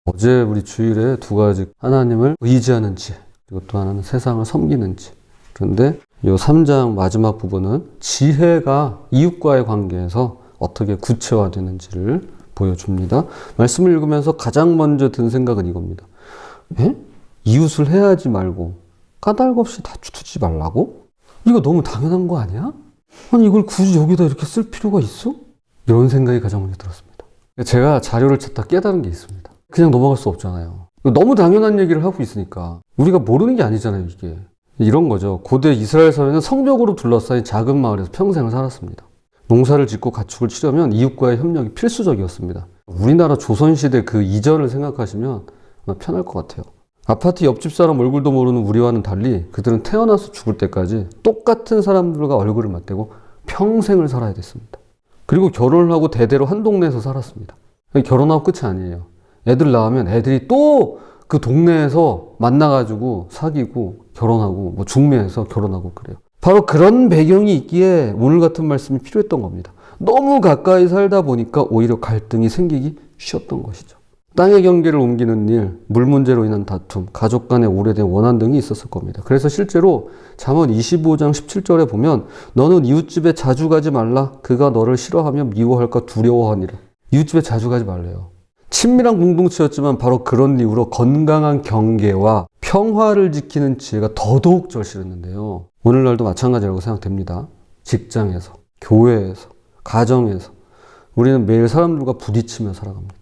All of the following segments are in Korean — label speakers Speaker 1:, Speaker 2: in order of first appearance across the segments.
Speaker 1: 어제 우리 주일에 두 가지, 하나님을 의지하는 지혜, 그리고 또 하나는 세상을 섬기는 지혜. 그런데 이 3장 마지막 부분은 지혜가 이웃과의 관계에서 어떻게 구체화되는지를 보여줍니다. 말씀을 읽으면서 가장 먼저 든 생각은 이겁니다. 에? 이웃을 해하지 말고 까닭 없이 다투지 말라고? 이거 너무 당연한 거 아니야? 아니 이걸 굳이 여기다 이렇게 쓸 필요가 있어? 이런 생각이 가장 먼저 들었습니다. 제가 자료를 찾다 깨달은 게 있습니다. 그냥 넘어갈 수 없잖아요. 너무 당연한 얘기를 하고 있으니까 우리가 모르는 게 아니잖아요. 이게 이런 거죠. 고대 이스라엘 사회는 성벽으로 둘러싸인 작은 마을에서 평생을 살았습니다. 농사를 짓고 가축을 치려면 이웃과의 협력이 필수적이었습니다. 우리나라 조선시대 그 이전을 생각하시면 아마 편할 것 같아요. 아파트 옆집 사람 얼굴도 모르는 우리와는 달리 그들은 태어나서 죽을 때까지 똑같은 사람들과 얼굴을 맞대고 평생을 살아야 됐습니다. 그리고 결혼을 하고 대대로 한 동네에서 살았습니다. 결혼하고 끝이 아니에요. 애들 낳으면 애들이 또 그 동네에서 만나가지고 사귀고 결혼하고 뭐 중매해서 결혼하고 그래요. 바로 그런 배경이 있기에 오늘 같은 말씀이 필요했던 겁니다. 너무 가까이 살다 보니까 오히려 갈등이 생기기 쉬웠던 것이죠. 땅의 경계를 옮기는 일, 물 문제로 인한 다툼, 가족 간의 오래된 원한 등이 있었을 겁니다. 그래서 실제로 잠언 25장 17절에 보면 너는 이웃집에 자주 가지 말라. 그가 너를 싫어하며 미워할까 두려워하니라. 이웃집에 자주 가지 말래요. 친밀한 공동체였지만 바로 그런 이유로 건강한 경계와 평화를 지키는 지혜가 더더욱 절실했는데요. 오늘날도 마찬가지라고 생각됩니다. 직장에서, 교회에서, 가정에서 우리는 매일 사람들과 부딪히며 살아갑니다.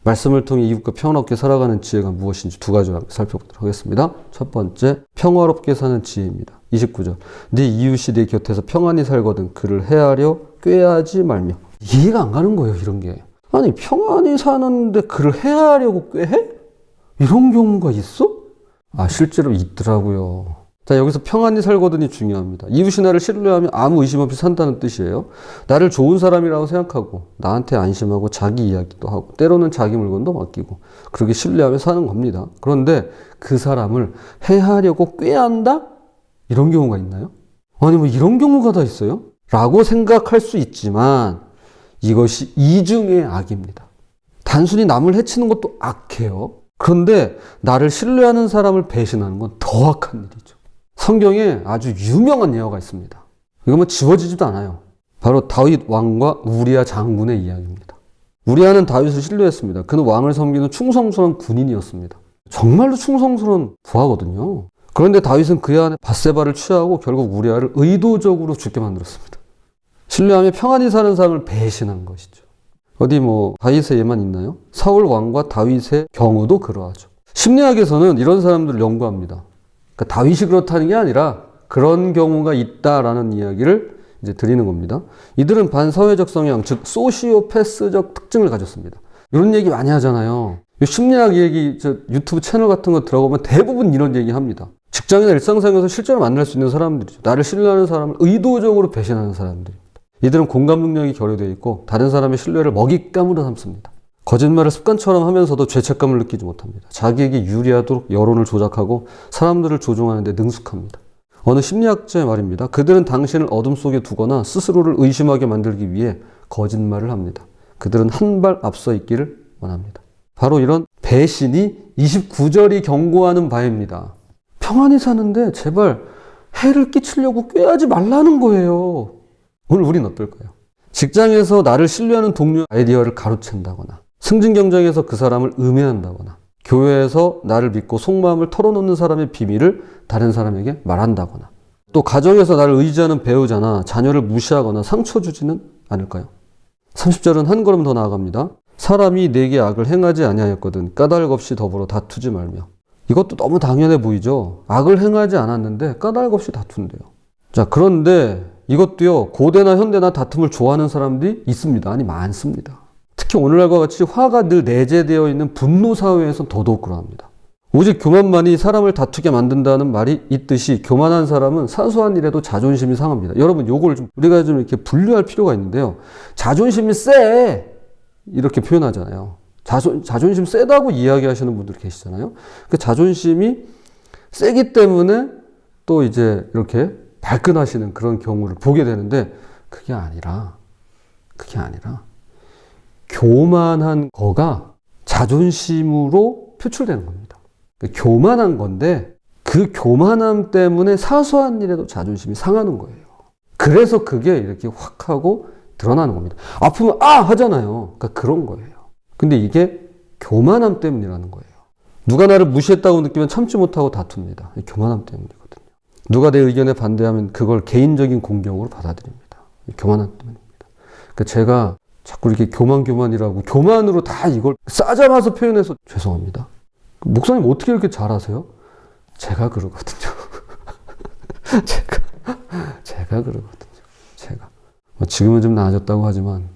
Speaker 1: 말씀을 통해 이웃과 평화롭게 살아가는 지혜가 무엇인지 두 가지를 살펴보도록 하겠습니다. 첫 번째, 평화롭게 사는 지혜입니다. 29절. 네 이웃이 네 곁에서 평안히 살거든 그를 해하려 꾀하지 말며. 이해가 안 가는 거예요, 이런 게. 아니 평안히 사는데 그를 해하려고 꾀해? 이런 경우가 있어? 아 실제로 있더라고요. 자 여기서 평안히 살거든이 중요합니다. 이웃이 나를 신뢰하면 아무 의심 없이 산다는 뜻이에요. 나를 좋은 사람이라고 생각하고 나한테 안심하고 자기 이야기도 하고 때로는 자기 물건도 맡기고 그렇게 신뢰하며 사는 겁니다. 그런데 그 사람을 해하려고 꾀한다? 이런 경우가 있나요? 아니 뭐 이런 경우가 다 있어요? 라고 생각할 수 있지만 이것이 이중의 악입니다. 단순히 남을 해치는 것도 악해요. 그런데 나를 신뢰하는 사람을 배신하는 건 더 악한 일이죠. 성경에 아주 유명한 예화가 있습니다. 이거 뭐 지워지지도 않아요. 바로 다윗 왕과 우리아 장군의 이야기입니다. 우리아는 다윗을 신뢰했습니다. 그는 왕을 섬기는 충성스러운 군인이었습니다. 정말로 충성스러운 부하거든요. 그런데 다윗은 그의 아내 밧세바를 취하고 결국 우리아를 의도적으로 죽게 만들었습니다. 신뢰하며 평안히 사는 사람을 배신한 것이죠. 어디 뭐 다윗의 예만 있나요? 사울 왕과 다윗의 경우도 그러하죠. 심리학에서는 이런 사람들을 연구합니다. 그러니까 다윗이 그렇다는 게 아니라 그런 경우가 있다라는 이야기를 이제 드리는 겁니다. 이들은 반사회적 성향, 즉 소시오패스적 특징을 가졌습니다. 이런 얘기 많이 하잖아요. 심리학 얘기 유튜브 채널 같은 거 들어가면 대부분 이런 얘기 합니다. 직장이나 일상생활에서 실제로 만날 수 있는 사람들이죠. 나를 신뢰하는 사람을 의도적으로 배신하는 사람들입니다. 이들은 공감 능력이 결여되어 있고 다른 사람의 신뢰를 먹잇감으로 삼습니다. 거짓말을 습관처럼 하면서도 죄책감을 느끼지 못합니다. 자기에게 유리하도록 여론을 조작하고 사람들을 조종하는 데 능숙합니다. 어느 심리학자의 말입니다. 그들은 당신을 어둠 속에 두거나 스스로를 의심하게 만들기 위해 거짓말을 합니다. 그들은 한 발 앞서 있기를 원합니다. 바로 이런 배신이 29절이 경고하는 바입니다. 평안히 사는데 제발 해를 끼치려고 꾀하지 말라는 거예요. 오늘 우린 어떨까요? 직장에서 나를 신뢰하는 동료 아이디어를 가로챈다거나 승진 경쟁에서 그 사람을 음해한다거나 교회에서 나를 믿고 속마음을 털어놓는 사람의 비밀을 다른 사람에게 말한다거나 또 가정에서 나를 의지하는 배우자나 자녀를 무시하거나 상처 주지는 않을까요? 30절은 한 걸음 더 나아갑니다. 사람이 내게 악을 행하지 아니하였거든 까닭 없이 더불어 다투지 말며. 이것도 너무 당연해 보이죠? 악을 행하지 않았는데 까닭 없이 다툰대요. 자, 그런데 이것도요, 고대나 현대나 다툼을 좋아하는 사람들이 있습니다. 아니, 많습니다. 특히 오늘날과 같이 화가 늘 내재되어 있는 분노 사회에선 더더욱 그러합니다. 오직 교만만이 사람을 다투게 만든다는 말이 있듯이 교만한 사람은 사소한 일에도 자존심이 상합니다. 여러분, 요걸 우리가 좀 이렇게 분류할 필요가 있는데요. 자존심이 세! 이렇게 표현하잖아요. 자존심 세다고 이야기하시는 분들 계시잖아요. 그 자존심이 세기 때문에 또 이제 이렇게 발끈하시는 그런 경우를 보게 되는데 그게 아니라 교만한 거가 자존심으로 표출되는 겁니다. 교만한 건데 그 교만함 때문에 사소한 일에도 자존심이 상하는 거예요. 그래서 그게 이렇게 확 하고 드러나는 겁니다. 아프면 아! 하잖아요. 그러니까 그런 거예요. 근데 이게 교만함 때문이라는 거예요. 누가 나를 무시했다고 느끼면 참지 못하고 다툽니다. 교만함 때문이거든요. 누가 내 의견에 반대하면 그걸 개인적인 공격으로 받아들입니다. 교만함 때문입니다. 그러니까 제가 자꾸 이렇게 교만이라고 교만으로 다 이걸 싸잡아서 표현해서 죄송합니다. 목사님 어떻게 이렇게 잘하세요? 제가 그러거든요. 제가 그러거든요. 제가. 지금은 좀 나아졌다고 하지만,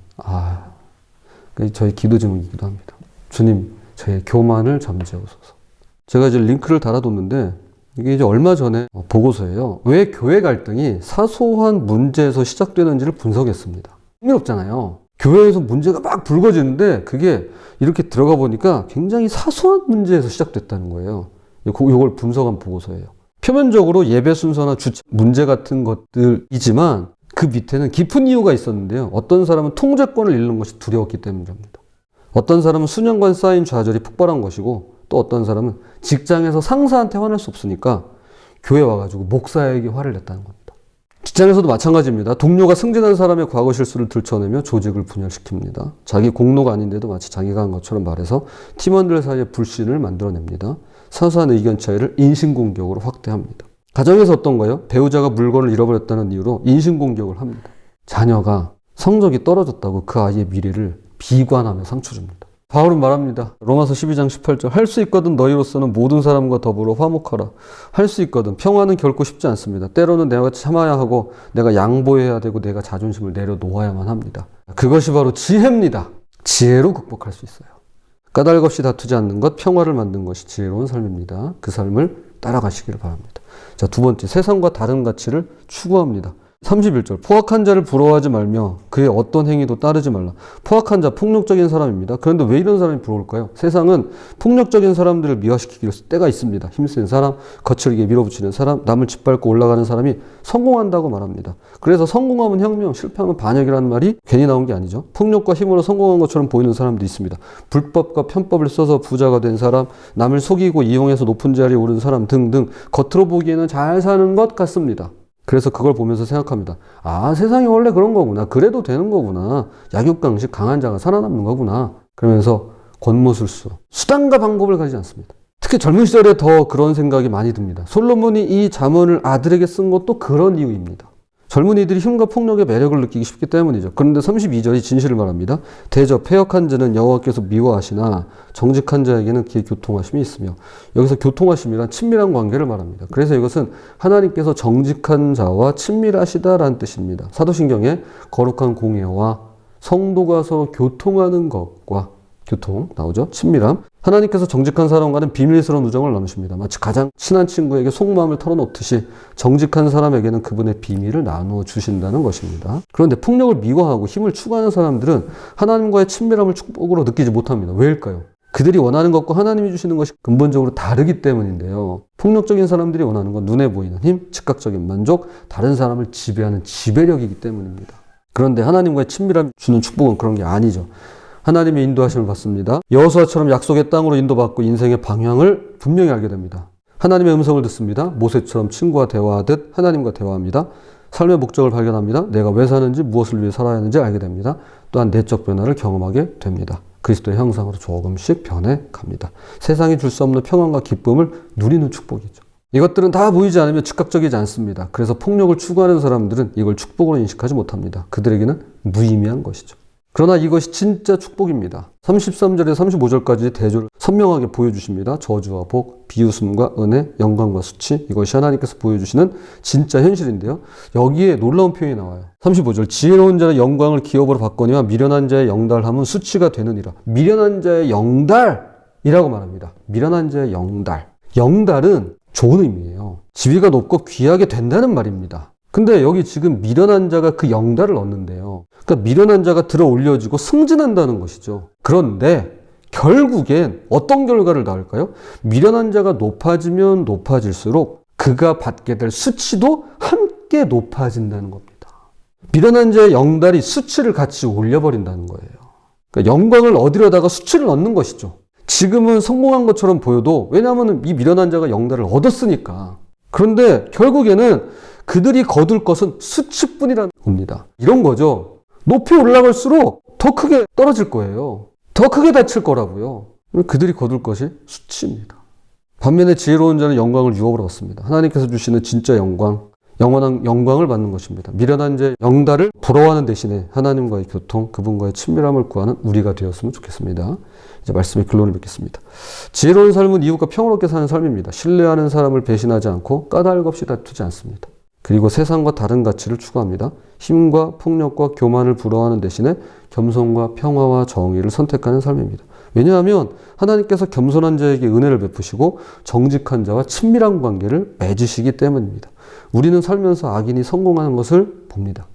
Speaker 1: 저희 기도 제목이기도 합니다. 주님, 저의 교만을 잠재우소서. 제가 이제 링크를 달아뒀는데, 이게 이제 얼마 전에 보고서예요. 왜 교회 갈등이 사소한 문제에서 시작되는지를 분석했습니다. 흥미롭잖아요. 교회에서 문제가 막 불거지는데, 그게 이렇게 들어가 보니까 굉장히 사소한 문제에서 시작됐다는 거예요. 이걸 분석한 보고서예요. 표면적으로 예배 순서나 주체, 문제 같은 것들이지만 그 밑에는 깊은 이유가 있었는데요. 어떤 사람은 통제권을 잃는 것이 두려웠기 때문입니다. 어떤 사람은 수년간 쌓인 좌절이 폭발한 것이고 또 어떤 사람은 직장에서 상사한테 화낼 수 없으니까 교회 와가지고 목사에게 화를 냈다는 겁니다. 직장에서도 마찬가지입니다. 동료가 승진한 사람의 과거 실수를 들춰내며 조직을 분열시킵니다. 자기 공로가 아닌데도 마치 자기가 한 것처럼 말해서 팀원들 사이에 불신을 만들어냅니다. 사소한 의견 차이를 인신공격으로 확대합니다. 가정에서 어떤가요? 배우자가 물건을 잃어버렸다는 이유로 인신공격을 합니다. 자녀가 성적이 떨어졌다고 그 아이의 미래를 비관하며 상처 줍니다. 바울은 말합니다. 로마서 12장 18절 할 수 있거든 너희로서는 모든 사람과 더불어 화목하라. 할 수 있거든 평화는 결코 쉽지 않습니다. 때로는 내가 참아야 하고 내가 양보해야 되고 내가 자존심을 내려놓아야만 합니다. 그것이 바로 지혜입니다. 지혜로 극복할 수 있어요. 까닭 없이 다투지 않는 것, 평화를 만든 것이 지혜로운 삶입니다. 그 삶을 따라가시기를 바랍니다. 자, 두 번째, 세상과 다른 가치를 추구합니다. 31절, 포악한 자를 부러워하지 말며 그의 어떤 행위도 따르지 말라. 포악한 자, 폭력적인 사람입니다. 그런데 왜 이런 사람이 부러울까요? 세상은 폭력적인 사람들을 미화시키기 때가 있습니다. 힘센 사람, 거칠게 밀어붙이는 사람, 남을 짓밟고 올라가는 사람이 성공한다고 말합니다. 그래서 성공하면 혁명, 실패하면 반역이라는 말이 괜히 나온 게 아니죠. 폭력과 힘으로 성공한 것처럼 보이는 사람도 있습니다. 불법과 편법을 써서 부자가 된 사람, 남을 속이고 이용해서 높은 자리에 오른 사람 등등 겉으로 보기에는 잘 사는 것 같습니다. 그래서 그걸 보면서 생각합니다. 세상이 원래 그런 거구나. 그래도 되는 거구나. 약육강식 강한 자가 살아남는 거구나. 그러면서 권모술수, 수단과 방법을 가지지 않습니다. 특히 젊은 시절에 더 그런 생각이 많이 듭니다. 솔로몬이 이 잠언을 아들에게 쓴 것도 그런 이유입니다. 젊은이들이 힘과 폭력의 매력을 느끼기 쉽기 때문이죠. 그런데 32절이 진실을 말합니다. 대저 패역한 자는 여호와께서 미워하시나 정직한 자에게는 그의 교통하심이 있으며, 여기서 교통하심이란 친밀한 관계를 말합니다. 그래서 이것은 하나님께서 정직한 자와 친밀하시다라는 뜻입니다. 사도신경에 거룩한 공예와 성도가 서로 교통하는 것과 교통 나오죠. 친밀함. 하나님께서 정직한 사람과는 비밀스러운 우정을 나누십니다. 마치 가장 친한 친구에게 속마음을 털어놓듯이 정직한 사람에게는 그분의 비밀을 나누어 주신다는 것입니다. 그런데 폭력을 미워하고 힘을 추구하는 사람들은 하나님과의 친밀함을 축복으로 느끼지 못합니다. 왜일까요? 그들이 원하는 것과 하나님이 주시는 것이 근본적으로 다르기 때문인데요. 폭력적인 사람들이 원하는 건 눈에 보이는 힘, 즉각적인 만족, 다른 사람을 지배하는 지배력이기 때문입니다. 그런데 하나님과의 친밀함이 주는 축복은 그런 게 아니죠. 하나님의 인도하심을 받습니다. 여호수아처럼 약속의 땅으로 인도받고 인생의 방향을 분명히 알게 됩니다. 하나님의 음성을 듣습니다. 모세처럼 친구와 대화하듯 하나님과 대화합니다. 삶의 목적을 발견합니다. 내가 왜 사는지 무엇을 위해 살아야 하는지 알게 됩니다. 또한 내적 변화를 경험하게 됩니다. 그리스도의 형상으로 조금씩 변해갑니다. 세상이 줄 수 없는 평안과 기쁨을 누리는 축복이죠. 이것들은 다 보이지 않으면 즉각적이지 않습니다. 그래서 폭력을 추구하는 사람들은 이걸 축복으로 인식하지 못합니다. 그들에게는 무의미한 것이죠. 그러나 이것이 진짜 축복입니다. 33절에서 35절까지 대조를 선명하게 보여주십니다. 저주와 복, 비웃음과 은혜, 영광과 수치, 이것이 하나님께서 보여주시는 진짜 현실인데요. 여기에 놀라운 표현이 나와요. 35절, 지혜로운 자의 영광을 기업으로 바꾸니와 미련한 자의 영달함은 수치가 되느니라. 미련한 자의 영달이라고 말합니다. 미련한 자의 영달. 영달은 좋은 의미예요. 지위가 높고 귀하게 된다는 말입니다. 근데 여기 지금 미련한 자가 그 영달을 얻는데요. 그러니까 미련한 자가 들어 올려지고 승진한다는 것이죠. 그런데 결국엔 어떤 결과를 낳을까요? 미련한 자가 높아지면 높아질수록 그가 받게 될 수치도 함께 높아진다는 겁니다. 미련한 자의 영달이 수치를 같이 올려버린다는 거예요. 그러니까 영광을 얻으려다가 수치를 얻는 것이죠. 지금은 성공한 것처럼 보여도 왜냐하면 이 미련한 자가 영달을 얻었으니까. 그런데 결국에는 그들이 거둘 것은 수치뿐이라는 겁니다. 이런 거죠. 높이 올라갈수록 더 크게 떨어질 거예요. 더 크게 다칠 거라고요. 그들이 거둘 것이 수치입니다. 반면에 지혜로운 자는 영광을 유업으로 얻습니다. 하나님께서 주시는 진짜 영광, 영원한 영광을 받는 것입니다. 미련한 자의 영달을 부러워하는 대신에 하나님과의 교통, 그분과의 친밀함을 구하는 우리가 되었으면 좋겠습니다. 이제 말씀의 결론을 맺겠습니다. 지혜로운 삶은 이웃과 평화롭게 사는 삶입니다. 신뢰하는 사람을 배신하지 않고 까닭 없이 다투지 않습니다. 그리고 세상과 다른 가치를 추구합니다. 힘과 폭력과 교만을 부러워하는 대신에 겸손과 평화와 정의를 선택하는 삶입니다. 왜냐하면 하나님께서 겸손한 자에게 은혜를 베푸시고 정직한 자와 친밀한 관계를 맺으시기 때문입니다. 우리는 살면서 악인이 성공하는 것을 봅니다.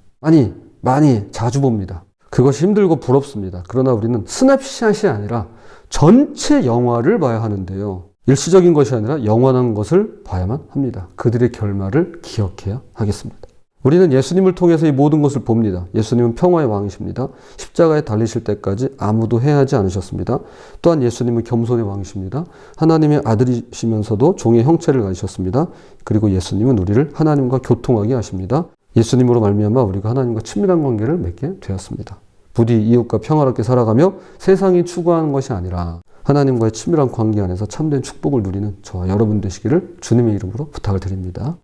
Speaker 1: 많이 자주 봅니다. 그것이 힘들고 부럽습니다. 그러나 우리는 스냅샷이 아니라 전체 영화를 봐야 하는데요. 일시적인 것이 아니라 영원한 것을 봐야만 합니다. 그들의 결말을 기억해야 하겠습니다. 우리는 예수님을 통해서 이 모든 것을 봅니다. 예수님은 평화의 왕이십니다. 십자가에 달리실 때까지 아무도 해하지 않으셨습니다. 또한 예수님은 겸손의 왕이십니다. 하나님의 아들이시면서도 종의 형체를 가지셨습니다. 그리고 예수님은 우리를 하나님과 교통하게 하십니다. 예수님으로 말미암아 우리가 하나님과 친밀한 관계를 맺게 되었습니다. 부디 이웃과 평화롭게 살아가며 세상이 추구하는 것이 아니라 하나님과의 친밀한 관계 안에서 참된 축복을 누리는 저와 여러분 되시기를 주님의 이름으로 부탁을 드립니다.